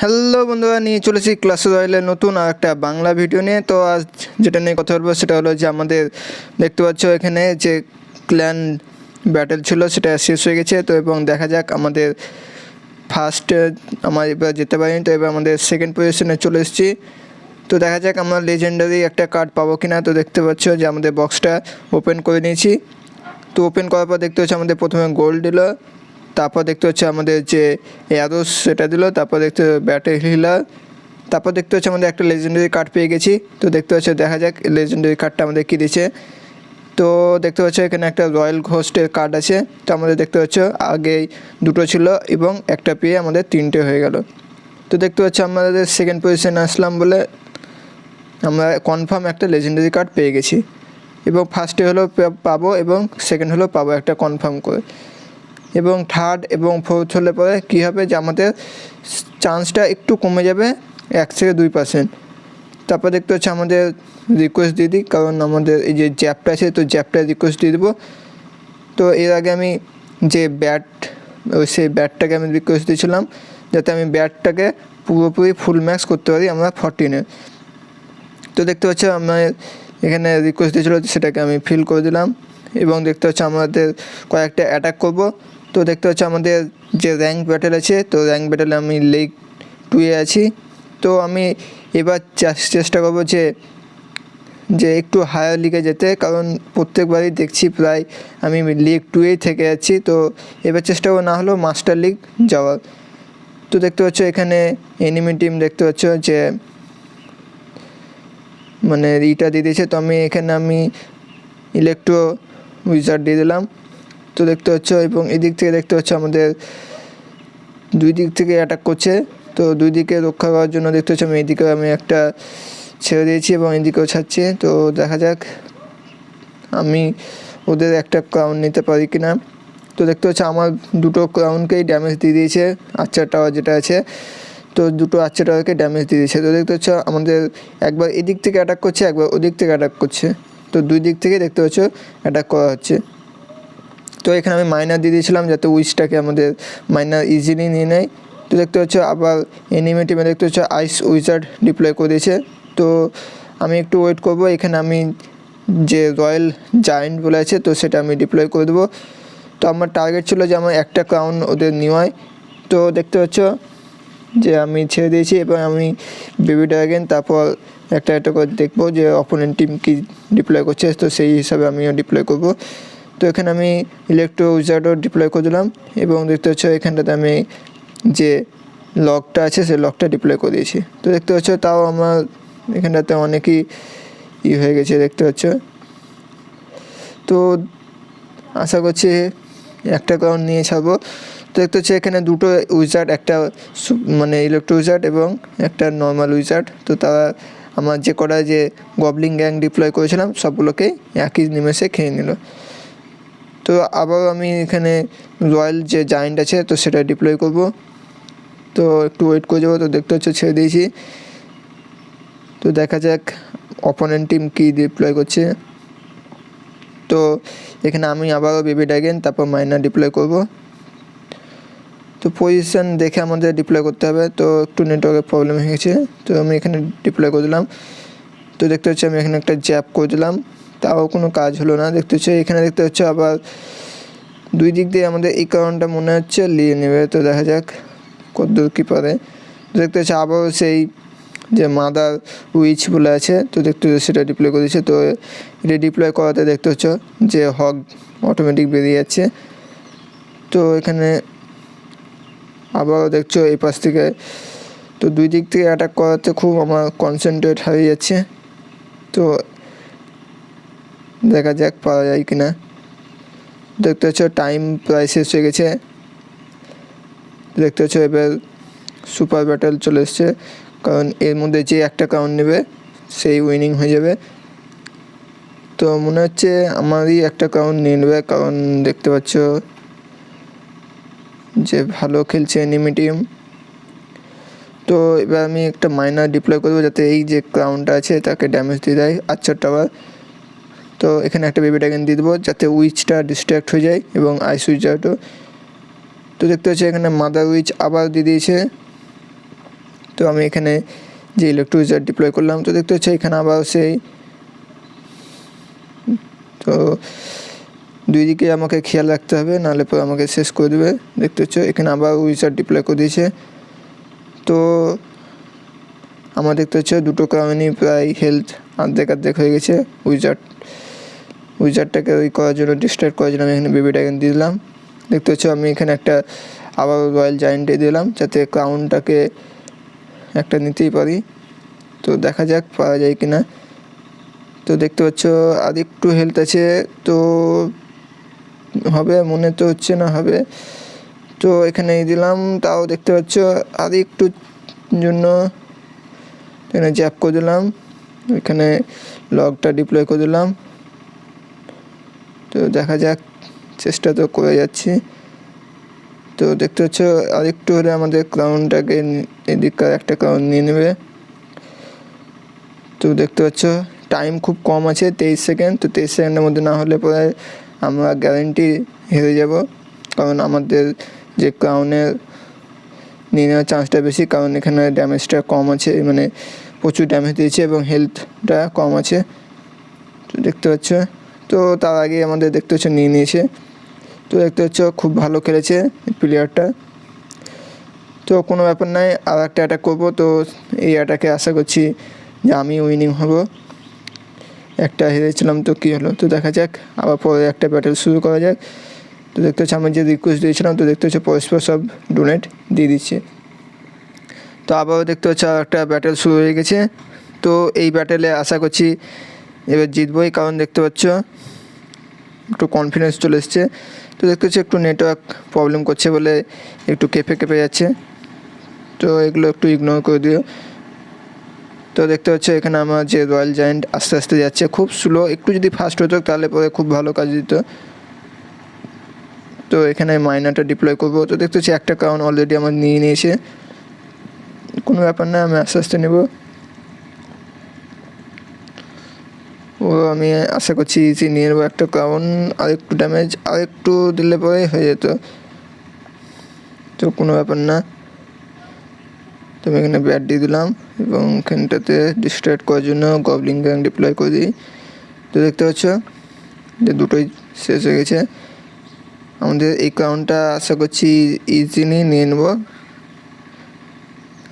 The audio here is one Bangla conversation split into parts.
হ্যালো বন্ধুরা, নিয়ে চলেছি ক্লাস রয়্যালের নতুন আর একটা বাংলা ভিডিও নিয়ে। তো আজ যেটা নিয়ে কথা বলবো সেটা হলো যে আমাদের দেখতে পাচ্ছ এখানে যে ক্ল্যান ব্যাটেল ছিল সেটা শেষ হয়ে গেছে। তো এবং দেখা যাক আমাদের ফার্স্ট আমার এবার যেতে পারিনি, তো এবার আমাদের সেকেন্ড পজিশনে চলে এসেছি। তো দেখা যাক আমরা লেজেন্ডারি একটা কার্ড পাবো কিনা। তো দেখতে পাচ্ছ যে আমাদের বক্সটা ওপেন করে নিয়েছি। তো ওপেন করার পর দেখতে হচ্ছে আমাদের প্রথমে গোল্ড দিল, তারপর দেখতে হচ্ছে আমাদের যে অ্যারোস সেটা দিল, তারপর দেখতে ব্যাটেল হিলার, তারপর দেখতে হচ্ছে আমাদের একটা লেজেন্ডারি কার্ড পেয়ে গেছি। তো দেখতে হচ্ছে দেখা যাক লেজেন্ডারি কার্ডটা আমাদের কী দিচ্ছে। তো দেখতে পাচ্ছ এখানে একটা রয়্যাল ঘোস্টের কার্ড আছে। তো আমাদের দেখতে পাচ্ছ আগেই দুটো ছিল এবং একটা পেয়ে আমাদের তিনটে হয়ে গেল। তো দেখতে পাচ্ছ আমাদের সেকেন্ড পজিশনে আসলাম বলে আমরা কনফার্ম একটা লেজেন্ডারি কার্ড পেয়ে গেছি, এবং ফার্স্টে হলো পাবো এবং সেকেন্ড হলো পাবো একটা কনফার্ম করে, এবং থার্ড এবং ফোর্থ হলে পরে কী হবে যে আমাদের চান্সটা একটু কমে যাবে 1 থেকে 2%। তারপর দেখতে হচ্ছে আমাদের রিকোয়েস্ট দিয়ে দিই, কারণ আমাদের এই যে জ্যাপটা আছে তো জ্যাপটা রিকোয়েস্ট দিয়ে দেবো। তো এর আগে আমি যে সেই ব্যাটটাকে আমি রিকোয়েস্ট দিয়েছিলাম যাতে আমি ব্যাটটাকে পুরোপুরি ফুল ম্যাক্স করতে পারি আমরা 14-এ। তো দেখতে পাচ্ছি আমার এখানে রিকোয়েস্ট দিয়েছিলো, সেটাকে আমি ফিল করে দিলাম। এবং দেখতে হচ্ছে আমাদের কয়েকটা অ্যাটাক করব। তো দেখতে হচ্ছে আমাদের যে র্যাঙ্ক ব্যাটেল আছে, তো র্যাঙ্ক ব্যাটেলে আমি লিগ 2-এ আছি। তো আমি এবার চেষ্টা করবো যে একটু হায়ার লিগে যেতে, কারণ প্রত্যেকবারই দেখছি প্রায় আমি লিগ 2-এই থেকে যাচ্ছি। তো এবার চেষ্টা করবো না হলেও মাস্টার লিগ যাওয়ার। তো দেখতে পাচ্ছ এখানে এনিমি টিম দেখতে পাচ্ছ যে মানে ইটা দিয়ে দিয়েছে। তো আমি এখানে ইলেকট্রো উইজার্ড দিয়ে দিলাম। তো দেখতে পাচ্ছ এবং এদিক থেকে দেখতে পাচ্ছ আমাদের দুই দিক থেকে অ্যাটাক করছে। তো দুই দিকে রক্ষা করার জন্য দেখতে পাচ্ছ আমি একটা ছেড়ে দিয়েছি এবং এদিকেও ছাড়ছি। তো দেখা যাক আমি ওদের একটা ক্রাউন নিতে পারি কি না। তো দেখতে পাচ্ছ আমার দুটো ক্রাউনকেই ড্যামেজ দিয়ে দিয়েছে, আর্চার টাওয়ার যেটা আছে। তো দুটো আর্চার টাওয়ারকে ড্যামেজ দিয়ে দিয়েছে। তো দেখতে পাচ্ছ আমাদের একবার এদিক থেকে অ্যাটাক করছে, একবার ওদিক থেকে অ্যাটাক করছে। তো দুই দিক থেকে দেখতে পাচ্ছ অ্যাটাক করা হচ্ছে। তো এখানে আমি মাইনার দিয়ে দিয়েছিলাম যাতে উইচটাকে আমাদের মাইনার ইজিলি নিয়ে নেয়। তো দেখতে পাচ্ছ আবার এনিমি টিমে দেখতে পাচ্ছ আইস উইজার্ড ডিপ্লয় করে দিয়েছে। তো আমি একটু ওয়েট করব, এখানে আমি যে রয়্যাল জায়েন্ট বলে আছে তো সেটা আমি ডিপ্লয় করে দেবো। তো আমার টার্গেট ছিল যে আমার একটা ক্রাউন ওদের নেওয়ায়। তো দেখতে পাচ্ছ যে আমি ছেড়ে দিয়েছি এবং আমি বেবি ড্রাগন তারপর একটা করে দেখবো যে অপোনেন্ট টিম কী ডিপ্লয় করছে, তো সেই হিসাবে আমিও ডিপ্লয় করব। তো এখানে আমি ইলেকট্রো উইজার্ডও ডিপ্লয় করে দিলাম এবং দেখতে পাচ্ছ এখানটাতে আমি যে লকটা আছে সেই লকটা ডিপ্লয় করে দিয়েছি। তো দেখতে পাচ্ছ তাও আমার এখানটাতে অনেকই হয়ে গেছে দেখতে পাচ্ছ। তো আশা করছি একটা কারণ নিয়ে ছাড়বো। তো দেখতে হচ্ছে এখানে দুটো উইজার্ড, একটা মানে ইলেকট্রো উইজার্ড এবং একটা নর্মাল উইজার্ড। তো তারা আমার যে কটা যে গবলিং গ্যাং ডিপ্লয় করেছিলাম সবগুলোকে একই নিমেষে খেয়ে নিল। তো আবারও আমি এখানে রয়্যাল যে জায়েন্ট আছে তো সেটা ডিপ্লয় করব। তো একটু ওয়েট করে যাবো। তো দেখতে হচ্ছে ছেড়ে দিয়েছি। তো দেখা যাক অপোনেন্ট টিম কী ডিপ্লয় করছে। তো এখানে আমি আবারও বেবি ড্রাগন তারপর মাইনার ডিপ্লয় করব। তো পজিশন দেখে আমাদের ডিপ্লয় করতে হবে। তো একটু নেটওয়ার্কের প্রবলেম হয়ে গেছে, তো আমি এখানে ডিপ্লয় করে দিলাম। তো দেখতে হচ্ছে আমি এখানে একটা জ্যাপ করে দিলাম, তাও কোনো কাজ হলো না। দেখতে হচ্ছে এখানে দেখতে হচ্ছে আবার দুই দিক দিয়ে আমাদের এই কারণটা মনে হচ্ছে নিয়ে নেবে। তো দেখা যাক কতদূর কী পারে। দেখতে হচ্ছে আবারও সেই যে মাদার উইচ বলে আছে, তো দেখতে হচ্ছে সেটা ডিপ্লয় করে দিচ্ছে। তো এটা ডিপ্লয় করাতে দেখতে হচ্ছে যে হগ অটোমেটিক বেরিয়ে যাচ্ছে। তো এখানে আবারও দেখছো এই পাশ থেকে, তো দুই দিক থেকে অ্যাটাক করাতে খুব আমার কনসেন্ট্রেট হারিয়ে যাচ্ছে। তো দেখা যাক পাওয়া যায় কি না। দেখতে হচ্ছে টাইম প্রায় শেষ হয়ে গেছে। দেখতে হচ্ছে এবার সুপার ব্যাটেল চলে এসছে, কারণ এর মধ্যে যে একটা কাউন্ট নেবে সেই উইনিং হয়ে যাবে। তো মনে হচ্ছে আমারই একটা কাউন্ট নিয়ে নেবে, কারণ দেখতে পাচ্ছ যে ভালো খেলছে এনিমি টিম। তো এবার আমি একটা মাইনার ডিপ্লয় করবো যাতে এই যে ক্রাউনটা আছে তাকে ড্যামেজ দিয়ে দেয় আর্চার টাওয়ার। তো এখানে একটা বেবি ড্রাগন দিয়ে দেবো যাতে উইচটা ডিস্ট্র্যাক্ট হয়ে যায় এবং আইস উইজার্ডও। তো দেখতে পাচ্ছি এখানে মাদার উইচ আবার দিয়ে দিয়েছে। তো আমি এখানে যে ইলেকট্রো উইজার্ড ডিপ্লয় করলাম, তো দেখতে হচ্ছে এখানে আবার সেই তো দুই দিকে আমাকে খেয়াল রাখতে হবে, নাহলে পরে আমাকে শেষ করে দেবে। দেখতে হচ্ছে এখানে আবার উইজার্ড ডিপ্লয় করে দিয়েছে। তো আমার দেখতে হচ্ছে দুটো কারণেই প্রায় হেলথ অর্ধেক হয়ে গেছে। উইজার্ডটাকে ওই করার জন্য, ডিস্ট্রাক্ট করার জন্য আমি এখানে বেবি ড্রাগন দিয়ে দিলাম। দেখতে হচ্ছে আমি এখানে একটা আবার রয়্যাল জায়েন্টে দিলাম, যাতে ক্রাউনটাকে একটা নিতেই পারি। তো দেখা যাক পাওয়া যায় কি না। তো দেখতে পাচ্ছ আর একটু হেলথ আছে, তো হবে মনে তো হচ্ছে না হবে। তো এখানে দিলাম, তাও দেখতে পাচ্ছ আর একটু জন্য এখানে জ্যাপ করে দিলাম, এখানে লগটা ডিপ্লয় করে দিলাম। তো দেখা যাক, চেষ্টা তো করে যাচ্ছি। তো দেখতে পাচ্ছ আর একটু হলে আমাদের ক্রাউনটাকে এদিককার একটা ক্রাউন নিয়ে নেবে। তো দেখতে পাচ্ছ টাইম খুব কম আছে, 23 সেকেন্ড। তো 23 সেকেন্ডের মধ্যে না হলে পরে আমরা গ্যারেন্টি হেরে যাব, কারণ আমাদের যে ক্রাউনের নিয়ে নেওয়ার চান্সটা বেশি, কারণ এখানে ড্যামেজটা কম আছে, মানে প্রচুর ড্যামেজ দিয়েছে এবং হেলথটা কম আছে। তো দেখতে পাচ্ছ, তো তার আগে আমাদের দেখতে হচ্ছে নিয়ে নিয়েছে। তো দেখতে হচ্ছে খুব ভালো খেলেছে প্লেয়ারটা। তো কোনো ব্যাপার নাই, আর একটা অ্যাটাক করবো। তো এই অ্যাটাকে আশা করছি যে আমি উইনিং হব। একটা হেরেছিলাম, তো কী হলো তো দেখা যাক, আবার পরে একটা ব্যাটেল শুরু করা যাক। তো দেখতে হচ্ছে আমি যে রিকোয়েস্ট দিয়েছিলাম, তো দেখতে হচ্ছে পরস্পর সব ডোনেট দিয়ে দিচ্ছে। তো আবারও দেখতে হচ্ছে একটা ব্যাটেল শুরু হয়ে গেছে। তো এই ব্যাটেলে আশা করছি এবার জিতবই, কারণ দেখতে পাচ্ছ একটু কনফিডেন্স চলে এসছে। তো দেখতে হচ্ছে একটু নেটওয়ার্ক প্রবলেম করছে বলে একটু কেঁপে যাচ্ছে, তো এগুলো একটু ইগনোর করে দিও। তো দেখতে হচ্ছে এখানে আমার যে রয়্যাল জায়েন্ট আস্তে আস্তে যাচ্ছে, খুব স্লো। একটু যদি ফাস্ট হতো তাহলে পরে খুব ভালো কাজ দিত। তো এখানে মাইনারটা ডিপ্লয় করবো। তো দেখতে হচ্ছে একটা কারণ অলরেডি আমার নিয়ে নিয়েছে, কোনো ব্যাপার না, আমি আস্তে আস্তে নেব। ও আমি আশা করছি ইজি নিয়ে নেবো একটা, কারণ আরেকটু ড্যামেজ আরেকটু দিলে পরে হয়ে যেত। তো কোনো ব্যাপার না, তো আমি এখানে ব্যাট দিয়ে দিলাম এবং এখানটাতে ডিস্ট্রাক্ট করার জন্য গবলিং গ্যাং ডিপ্লয় করে দিই। তো দেখতে পাচ্ছ যে দুটোই শেষ হয়ে গেছে। আমাদের এই কাউন্টটা আশা করছি ইজিলি নিয়ে নেব।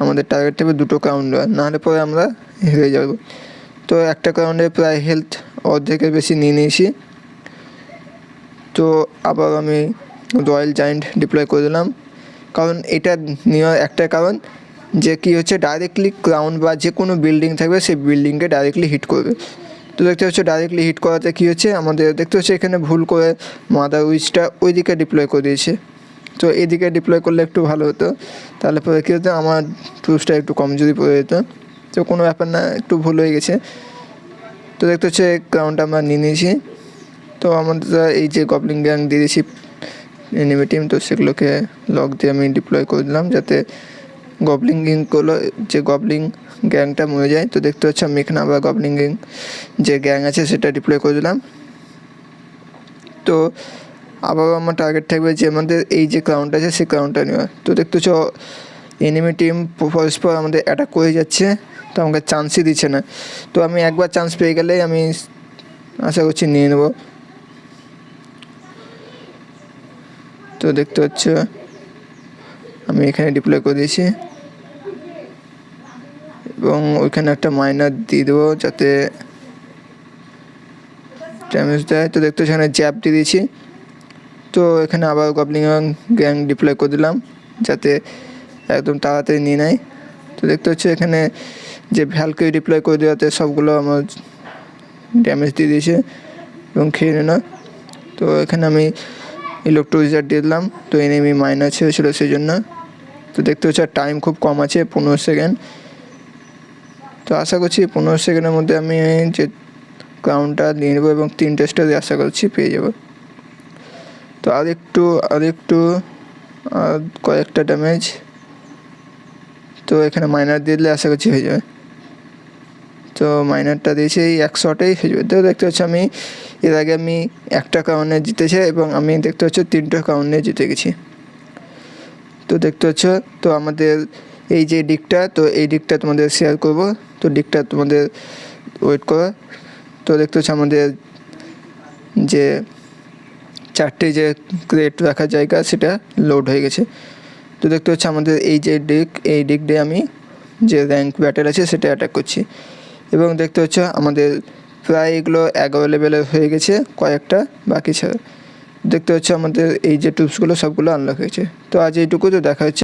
আমাদের টার্গেট থাকবে দুটো কাউন্ট, নাহলে পরে আমরা হেরে যাব। তো একটা কাউন্টে প্রায় হেলথ অর্ধেকের বেশি নিয়ে নিয়েছি। তো আবার আমি রয়্যাল জায়েন্ট ডিপ্লয় করে দিলাম, কারণ এটা নেওয়ার একটা কারণ যে কী হচ্ছে, ডাইরেক্টলি ক্রাউন বা যে কোনো বিল্ডিং থাকবে সেই বিল্ডিংকে ডাইরেক্টলি হিট করবে। তো দেখতে হচ্ছে ডাইরেক্টলি হিট করাতে কী হচ্ছে, আমাদের দেখতে হচ্ছে এখানে ভুল করে মাদার উইচটা ওইদিকে ডিপ্লয় করে দিয়েছে। তো এদিকে ডিপ্লয় করলে একটু ভালো হতো, তাহলে পরে কী হতো, আমার ট্রুপসটা একটু কমজোরি পড়ে যেত। তো কোনো ব্যাপার না, একটু ভুল হয়ে গেছে। তো দেখতে হচ্ছে ক্রাউনটা আমরা নিয়ে নিয়েছি। তো আমাদের এই যে গবলিং গ্যাং দিয়ে দিয়েছি এনিমি টিম, তো সেগুলোকে লক দিয়ে আমি ডিপ্লয় করে দিলাম, যাতে গবলিং গ্যাংগুলো যে গবলিং গ্যাংটা মরে যায়। তো দেখতে হচ্ছে আমি এখানে আবার গবলিং গ্যাং যে গ্যাং আছে সেটা ডিপ্লয় করে দিলাম। তো আবারও আমার টার্গেট থাকবে যে আমাদের এই যে ক্রাউনটা আছে সেই ক্রাউনটা নেওয়া। তো দেখতে হচ্ছে এনিমি টিম পরস্পর আমাদের অ্যাটাক করে যাচ্ছে, তো আমাকে চান্সই দিচ্ছে না। তো আমি একবার চান্স পেয়ে গেলেই আমি আশা করছি নিয়ে নেব। তো দেখতে হচ্ছে আমি এখানে ডিপ্লয় করে দিয়েছি এবং ওইখানে একটা মাইনার দিয়ে দেবো যাতে ড্যামেজ দেয়। তো দেখতে হচ্ছে এখানে জ্যাপ দিয়ে দিয়েছি। তো এখানে আবার গবলিং গ্যাং ডিপ্লয় করে দিলাম, যাতে একদম তাড়াতাড়ি নিয়ে নেয়। তো দেখতে হচ্ছে এখানে যে ভ্যালকে ডিপ্লয় করে দেওয়াতে সবগুলো আমার ড্যামেজ দিয়ে দিয়েছে এবং খেয়ে নিল। তো এখানে আমি ইলেকট্রো উইজার্ড দিয়ে দিলাম, তো এনিমি মাইনার ছিল সেই জন্য। তো দেখতে হচ্ছে টাইম খুব কম আছে, 15 সেকেন্ড। তো আশা করছি 15 সেকেন্ডের মধ্যে আমি যে ক্রাউনটা নিয়ে নেবো এবং 3টে স্টার আশা করছি পেয়ে যাব। তো আরেকটু কয়েকটা ড্যামেজ, তো এখানে মাইনার দিয়ে দিলে আশা করছি হয়ে যাবে। তো মাইনারটা দিয়েছি, এই 1 শটেই হয়ে যাবে। তো দেখতে হচ্ছে আমি এর আগে আমি একটা কাউন্টে জিতেছি এবং আমি দেখতে হচ্ছে 3টে কাউন্টে জিতে গেছি। তো দেখতে হচ্ছে তো আমাদের এই যে দিকটা, তো এই দিকটা তোমাদের শেয়ার করব। তো দিকটা তোমাদের ওয়েট করো। তো দেখতে হচ্ছে আমাদের যে 4টে যে ক্রেট রাখার জায়গা সেটা লোড হয়ে গেছে। তো দেখতে হচ্ছে আমাদের এই যে দিক, এই দিক দিয়ে আমি যে র্যাঙ্ক ব্যাটেল আছে সেটা অ্যাটাক করছি। এবং দেখতে হচ্ছে আমাদের প্রায় এগুলো 11 লেভেলের হয়ে গেছে, কয়েকটা বাকি ছাড়া। দেখতে হচ্ছে আমাদের এই যে টুপসগুলো সবগুলো আনলক হয়েছে। তো আজ এইটুকু, তো দেখা হচ্ছে।